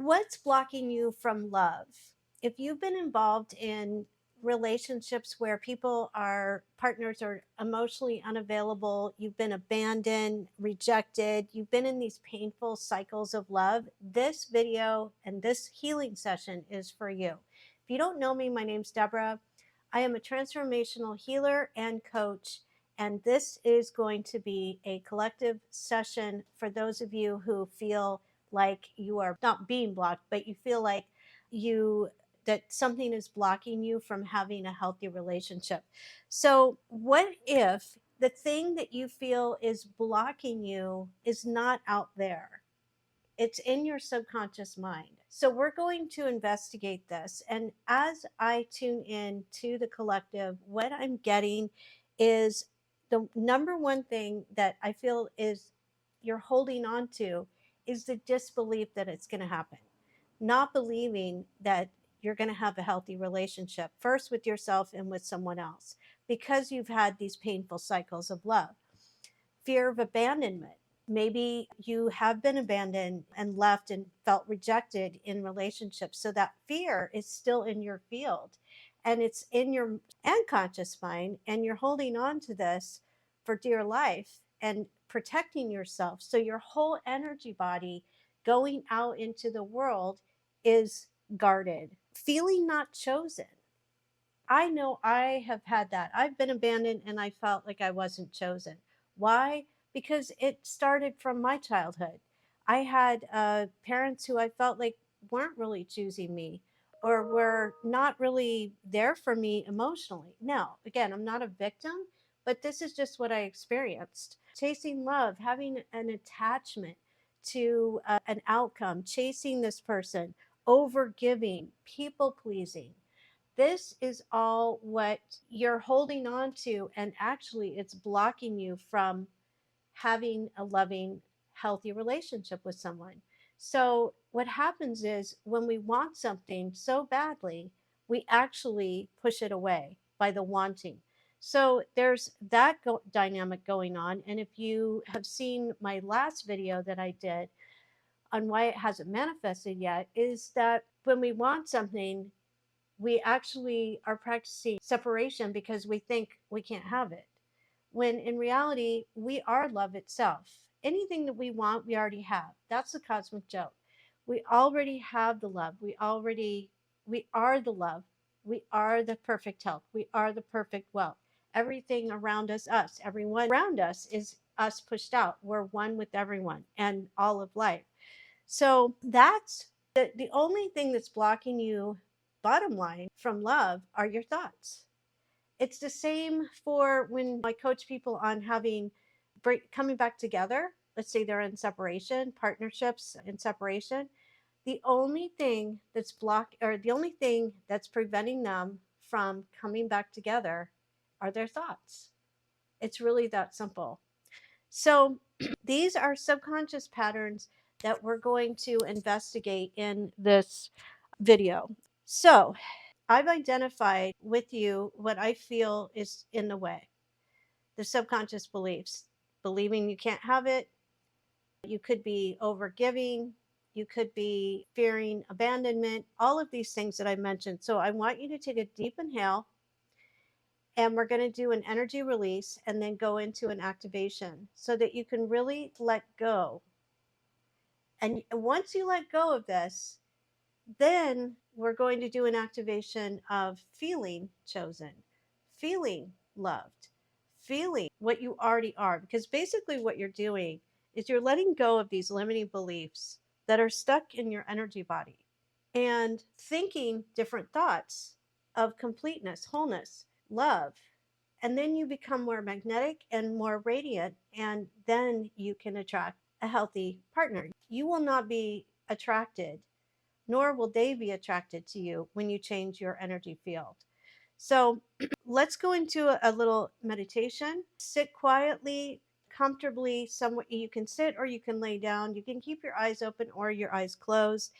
What's blocking you from love? If you've been involved in relationships where partners are emotionally unavailable, you've been abandoned, rejected, you've been in these painful cycles of love, this video and this healing session is for you. If you don't know me, my name's Deborah. I am a transformational healer and coach, and this is going to be a collective session for those of you who feel like you are not being blocked, but you feel like you that something is blocking you from having a healthy relationship. So, what if the thing that you feel is blocking you is not out there? It's in your subconscious mind. So, we're going to investigate this. And as I tune in to the collective, what I'm getting is the number one thing that I feel is you're holding on to is the disbelief that it's going to happen, not believing that you're going to have a healthy relationship, first with yourself and with someone else, because you've had these painful cycles of love. Fear of abandonment. Maybe you have been abandoned and left and felt rejected in relationships. So that fear is still in your field and it's in your unconscious mind, and you're holding on to this for dear life and protecting yourself. So your whole energy body going out into the world is guarded, feeling not chosen. I know I have had that. I've been abandoned and I felt like I wasn't chosen. Why? Because it started from my childhood. I had parents who I felt like weren't really choosing me or were not really there for me emotionally. Now, again, I'm not a victim, but this is just what I experienced. Chasing love, having an attachment to an outcome, chasing this person, over giving, people pleasing, this is all what you're holding on to, and actually, it's blocking you from having a loving, healthy relationship with someone. So, what happens is when we want something so badly, we actually push it away by the wanting. So, there's that dynamic going on. And if you have seen my last video that I did on why it hasn't manifested yet, is that when we want something, we actually are practicing separation because we think we can't have it. When in reality, we are love itself. Anything that we want, we already have. That's the cosmic joke. We already have the love. We are the love. We are the perfect health. We are the perfect wealth. Everything around us, everyone around us is us pushed out. We're one with everyone and all of life. So that's the only thing that's blocking you, bottom line, from love are your thoughts. It's the same for when I coach people on coming back together. Let's say they're in separation, partnerships in separation. The only thing the only thing that's preventing them from coming back together are their thoughts. It's really that simple. So these are subconscious patterns that we're going to investigate in this video. So I've identified with you what I feel is in the way, the subconscious beliefs, believing you can't have it. You could be overgiving. You could be fearing abandonment, all of these things that I mentioned. So I want you to take a deep inhale, and we're going to do an energy release and then go into an activation so that you can really let go. And once you let go of this, then we're going to do an activation of feeling chosen, feeling loved, feeling what you already are. Because basically, what you're doing is you're letting go of these limiting beliefs that are stuck in your energy body and thinking different thoughts of completeness, wholeness, love. And then you become more magnetic and more radiant, and then you can attract a healthy partner. You will not be attracted, nor will they be attracted to you when you change your energy field. So let's go into a little meditation. Sit quietly, comfortably, somewhere. You can sit or you can lay down. You can keep your eyes open or your eyes closed.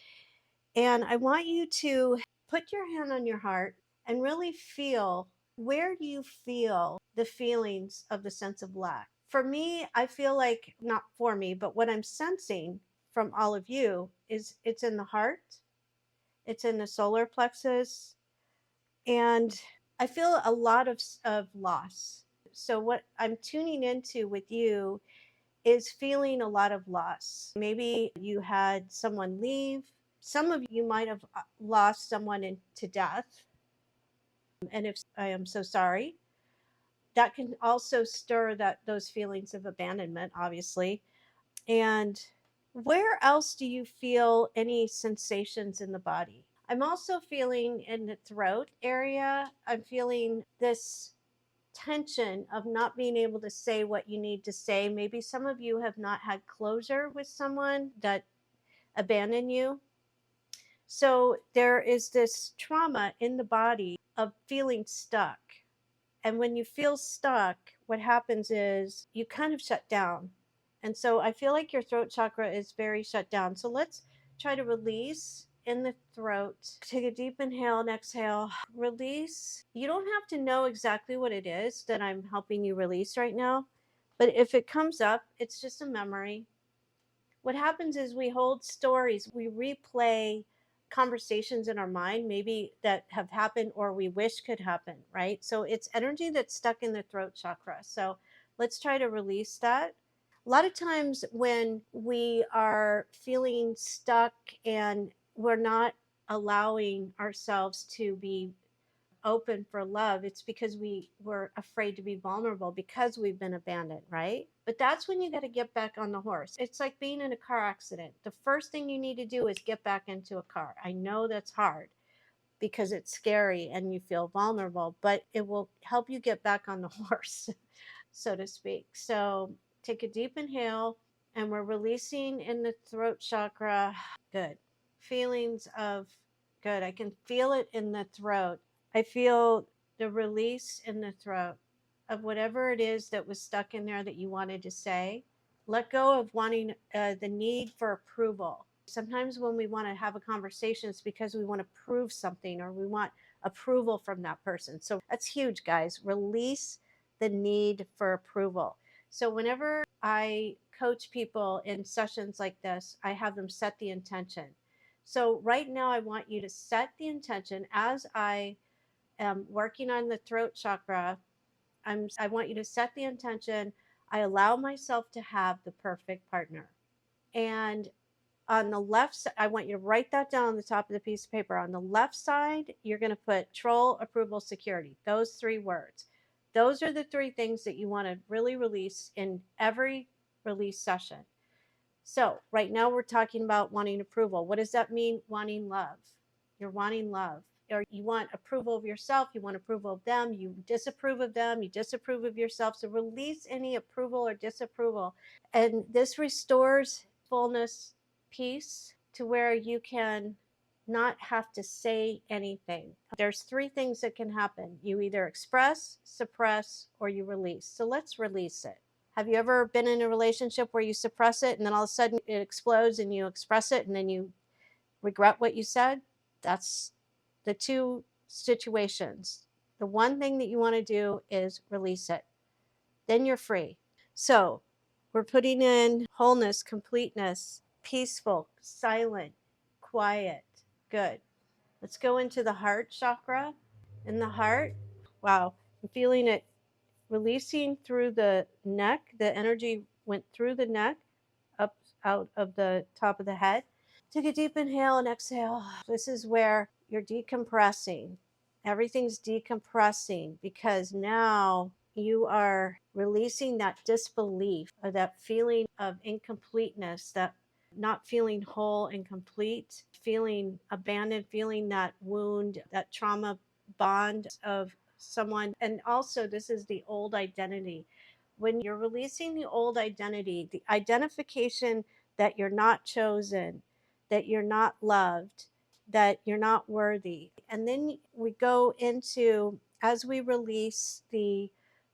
And I want you to put your hand on your heart and really feel, where do you feel the feelings of the sense of lack? For me, I feel like, not for me, but what I'm sensing from all of you is it's in the heart, it's in the solar plexus, and I feel a lot of loss. So what I'm tuning into with you is feeling a lot of loss. Maybe you had someone leave. Some of you might have lost someone to death. And if I am so sorry, that can also stir those feelings of abandonment, obviously. And where else do you feel any sensations in the body? I'm also feeling in the throat area, I'm feeling this tension of not being able to say what you need to say. Maybe some of you have not had closure with someone that abandoned you. So there is this trauma in the body of feeling stuck. And when you feel stuck, what happens is you kind of shut down. And so I feel like your throat chakra is very shut down. So let's try to release in the throat. Take a deep inhale and exhale. Release. You don't have to know exactly what it is that I'm helping you release right now. But if it comes up, it's just a memory. What happens is we hold stories, we replay conversations in our mind, maybe that have happened or we wish could happen, right? So it's energy that's stuck in the throat chakra. So let's try to release that. A lot of times when we are feeling stuck and we're not allowing ourselves to be open for love, it's because we were afraid to be vulnerable because we've been abandoned, right? But that's when you got to get back on the horse. It's like being in a car accident. The first thing you need to do is get back into a car. I know that's hard because it's scary and you feel vulnerable, but it will help you get back on the horse, so to speak. So take a deep inhale and we're releasing in the throat chakra. Good. Feelings of good. I can feel it in the throat. I feel the release in the throat of whatever it is that was stuck in there that you wanted to say. Let go of wanting the need for approval. Sometimes when we want to have a conversation, it's because we want to prove something or we want approval from that person. So that's huge, guys. Release the need for approval. So whenever I coach people in sessions like this, I have them set the intention. So right now, I want you to set the intention as I am working on the throat chakra. I want you to set the intention. I allow myself to have the perfect partner. And on the left side, I want you to write that down on the top of the piece of paper. On the left side, you're going to put control, approval, security. Those three words. Those are the three things that you want to really release in every release session. So right now we're talking about wanting approval. What does that mean? Wanting love. You're wanting love. Or you want approval of yourself, you want approval of them, you disapprove of them, you disapprove of yourself. So release any approval or disapproval. And this restores fullness, peace, to where you can not have to say anything. There's three things that can happen. You either express, suppress, or you release. So let's release it. Have you ever been in a relationship where you suppress it and then all of a sudden it explodes and you express it and then you regret what you said? That's the two situations. The one thing that you want to do is release it. Then you're free. So we're putting in wholeness, completeness, peaceful, silent, quiet. Good. Let's go into the heart chakra. In the heart, wow, I'm feeling it releasing through the neck. The energy went through the neck, up out of the top of the head. Take a deep inhale and exhale. This is where you're decompressing. Everything's decompressing because now you are releasing that disbelief or that feeling of incompleteness, that not feeling whole and complete, feeling abandoned, feeling that wound, that trauma bond of someone. And also, this is the old identity. When you're releasing the old identity, the identification that you're not chosen, that you're not loved, that you're not worthy. And then we go into, as we release the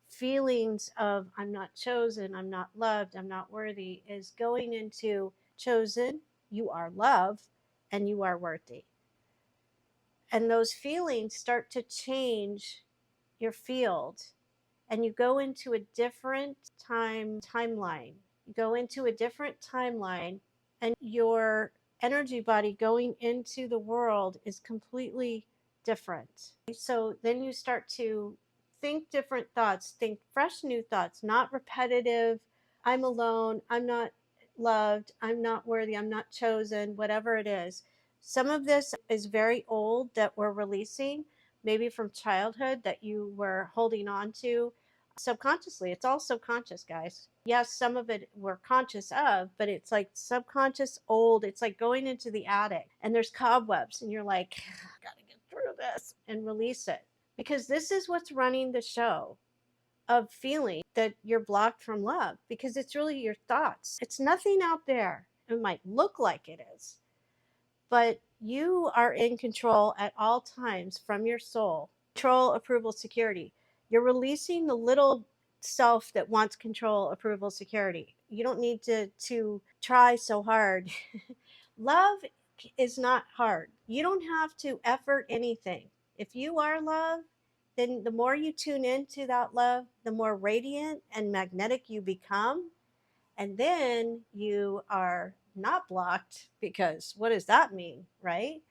feelings of I'm not chosen, I'm not loved, I'm not worthy, is going into chosen, you are loved, and you are worthy. And those feelings start to change your field and you go into a different timeline. You go into a different timeline and your energy body going into the world is completely different. So then you start to think different thoughts, think fresh new thoughts, not repetitive. I'm alone, I'm not loved, I'm not worthy, I'm not chosen, whatever it is. Some of this is very old that we're releasing, maybe from childhood that you were holding on to subconsciously. It's all subconscious, guys. Yes, some of it we're conscious of, but it's like subconscious old. It's like going into the attic and there's cobwebs and you're like, I gotta get through this and release it. Because this is what's running the show of feeling that you're blocked from love, because it's really your thoughts. It's nothing out there. It might look like it is, but you are in control at all times from your soul. Control, approval, security. You're releasing the little self that wants control, approval, security. You don't need to try so hard. Love is not hard. You don't have to effort anything. If you are love, then the more you tune into that love, the more radiant and magnetic you become. And then you are not blocked, because what does that mean, right?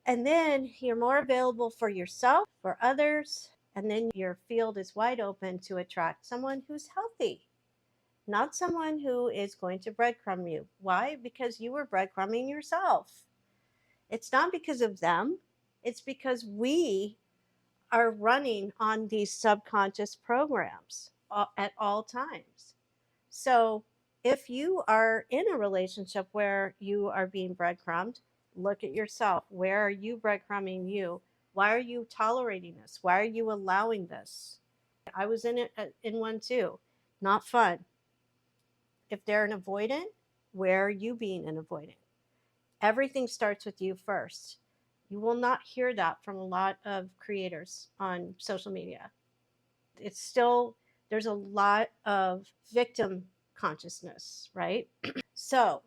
And then you're more available for yourself, for others, and then your field is wide open to attract someone who's healthy, not someone who is going to breadcrumb you. Why? Because you were breadcrumbing yourself. It's not because of them, it's because we are running on these subconscious programs at all times. So if you are in a relationship where you are being breadcrumbed, look at yourself. Where are you breadcrumbing you? Why are you tolerating this? Why are you allowing this? I was in it in one too. Not fun. If they're an avoidant, where are you being an avoidant? Everything starts with you first. You will not hear that from a lot of creators on social media. It's still, there's a lot of victim consciousness, right? So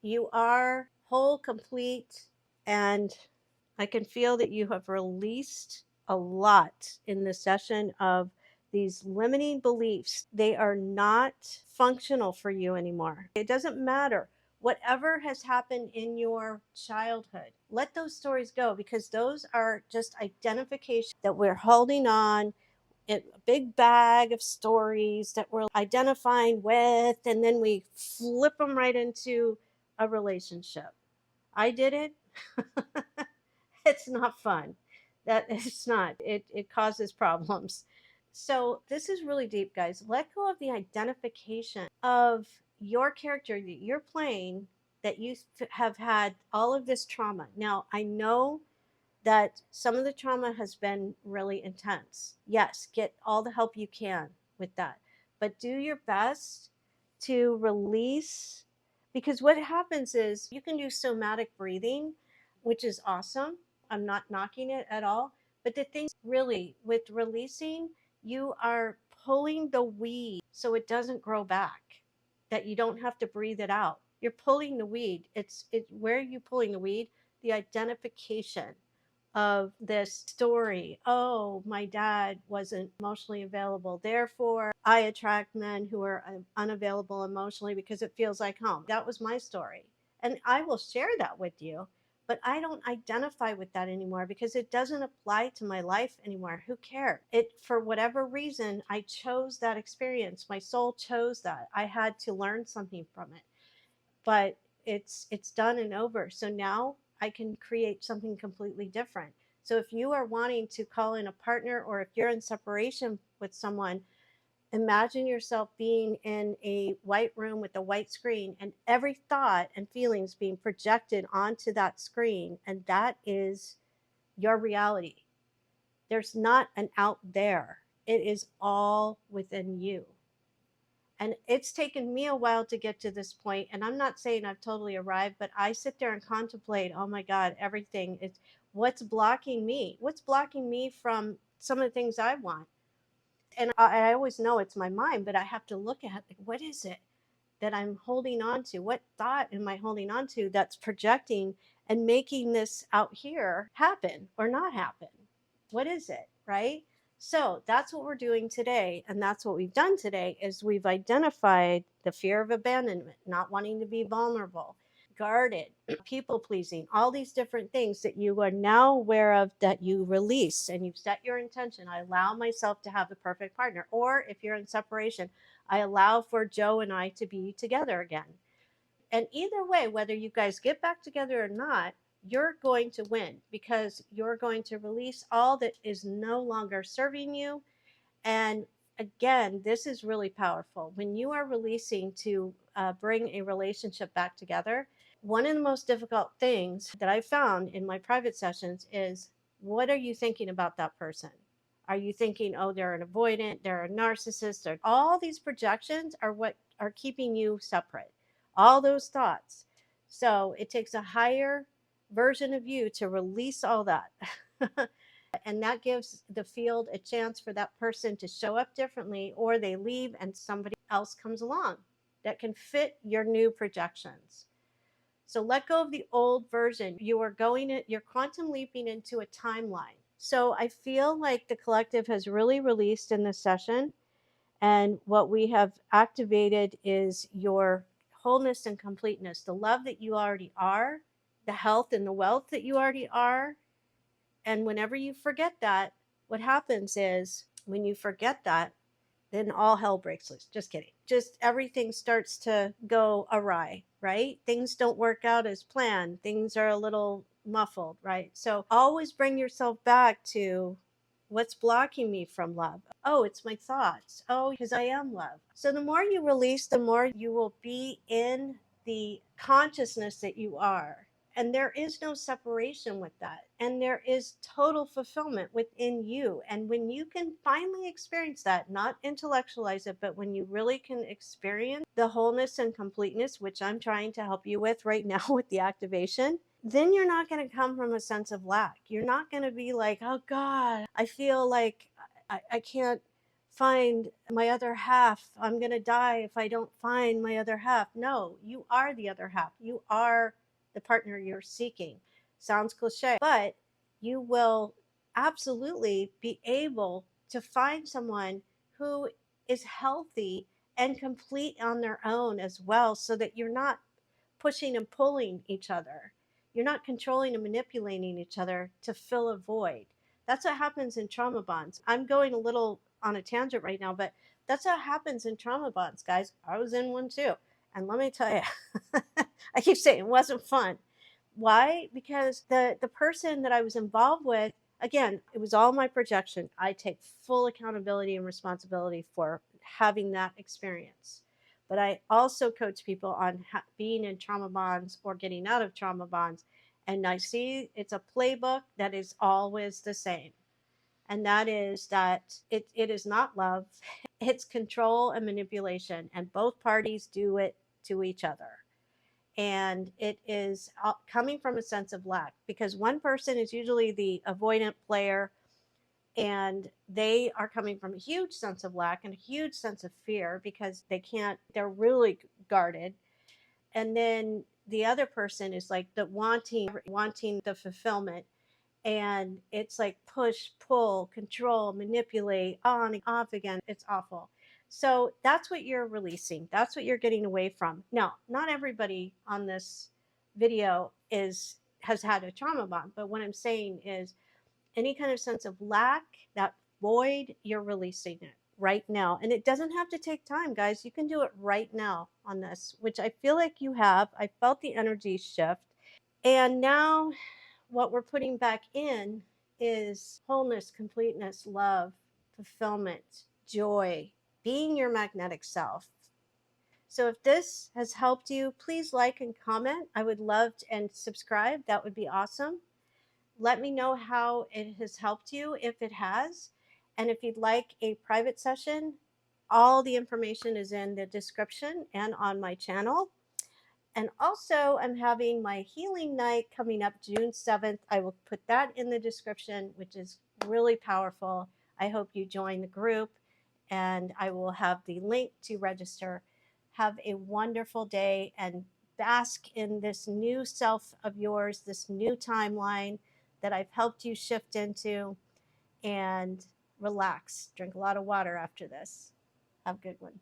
you are whole, complete, and I can feel that you have released a lot in this session of these limiting beliefs. They are not functional for you anymore. It doesn't matter. Whatever has happened in your childhood, let those stories go, because those are just identification that we're holding on, a big bag of stories that we're identifying with, and then we flip them right into a relationship. I did it. It's not fun. That it's not. It causes problems. So this is really deep, guys. Let go of the identification of your character that you're playing, that you have had all of this trauma. Now, I know that some of the trauma has been really intense. Yes, get all the help you can with that, but do your best to release, because what happens is you can do somatic breathing, which is awesome. I'm not knocking it at all. But the thing really with releasing, you are pulling the weed so it doesn't grow back, that you don't have to breathe it out. You're pulling the weed. It's where are you pulling the weed? The identification of this story. Oh, my dad wasn't emotionally available. Therefore, I attract men who are unavailable emotionally because it feels like home. That was my story. And I will share that with you, but I don't identify with that anymore because it doesn't apply to my life anymore. Who cares? It, for whatever reason, I chose that experience. My soul chose that. I had to learn something from it. But it's done and over. So now I can create something completely different. So if you are wanting to call in a partner, or if you're in separation with someone, imagine yourself being in a white room with a white screen, and every thought and feelings being projected onto that screen, and that is your reality. There's not an out there. It is all within you. And it's taken me a while to get to this point. And I'm not saying I've totally arrived, but I sit there and contemplate, oh my God, everything. It's what's blocking me? What's blocking me from some of the things I want? And I always know it's my mind, but I have to look at, like, what is it that I'm holding on to? What thought am I holding on to that's projecting and making this out here happen or not happen? What is it, right? So that's what we're doing today. And that's what we've done today is we've identified the fear of abandonment, not wanting to be vulnerable. guarded, people pleasing, all these different things that you are now aware of, that you release and you've set your intention. I allow myself to have the perfect partner. Or if you're in separation, I allow for Joe and I to be together again. And either way, whether you guys get back together or not, you're going to win, because you're going to release all that is no longer serving you. And again, this is really powerful. When you are releasing to bring a relationship back together, one of the most difficult things that I found in my private sessions is, what are you thinking about that person? Are you thinking, oh, they're an avoidant, they're a narcissist, or all these projections are what are keeping you separate, all those thoughts. So it takes a higher version of you to release all that. And that gives the field a chance for that person to show up differently, or they leave and somebody else comes along that can fit your new projections. So let go of the old version. You're quantum leaping into a timeline. So I feel like the collective has really released in this session. And what we have activated is your wholeness and completeness, the love that you already are, the health and the wealth that you already are. And whenever you forget that, what happens is, when you forget that, then all hell breaks loose. Just kidding. Just everything starts to go awry, right? Things don't work out as planned. Things are a little muffled, right? So always bring yourself back to, what's blocking me from love? Oh, it's my thoughts. Oh, because I am love. So the more you release, the more you will be in the consciousness that you are. And there is no separation with that. And there is total fulfillment within you. And when you can finally experience that, not intellectualize it, but when you really can experience the wholeness and completeness, which I'm trying to help you with right now with the activation, then you're not going to come from a sense of lack. You're not going to be like, oh God, I feel like I can't find my other half. I'm going to die if I don't find my other half. No, you are the other half. You are the partner you're seeking. Sounds cliche, but you will absolutely be able to find someone who is healthy and complete on their own as well, so that you're not pushing and pulling each other. You're not controlling and manipulating each other to fill a void. That's what happens in trauma bonds. I'm going a little on a tangent right now, but that's what happens in trauma bonds, guys. I was in one too. And let me tell you, I keep saying it wasn't fun. Why? Because the person that I was involved with, again, it was all my projection. I take full accountability and responsibility for having that experience. But I also coach people on being in trauma bonds or getting out of trauma bonds. And I see it's a playbook that is always the same. And that is that it is not love, it's control and manipulation. And both parties do it to each other. And it is coming from a sense of lack, because one person is usually the avoidant player, and they are coming from a huge sense of lack and a huge sense of fear, because they're really guarded. And then the other person is like the wanting the fulfillment, and it's like push, pull, control, manipulate, on and off again. It's awful. So that's what you're releasing. That's what you're getting away from. Now, not everybody on this video has had a trauma bond, but what I'm saying is, any kind of sense of lack, that void, you're releasing it right now. And it doesn't have to take time, guys. You can do it right now on this, which I feel like you have. I felt the energy shift. And now what we're putting back in is wholeness, completeness, love, fulfillment, joy, being your magnetic self. So if this has helped you, please like and comment. I would love to, and subscribe. That would be awesome. Let me know how it has helped you, if it has. And if you'd like a private session, all the information is in the description and on my channel. And also, I'm having my healing night coming up June 7th. I will put that in the description, which is really powerful. I hope you join the group, and I will have the link to register. Have a wonderful day and bask in this new self of yours, this new timeline that I've helped you shift into, and relax. Drink a lot of water after this. Have a good one.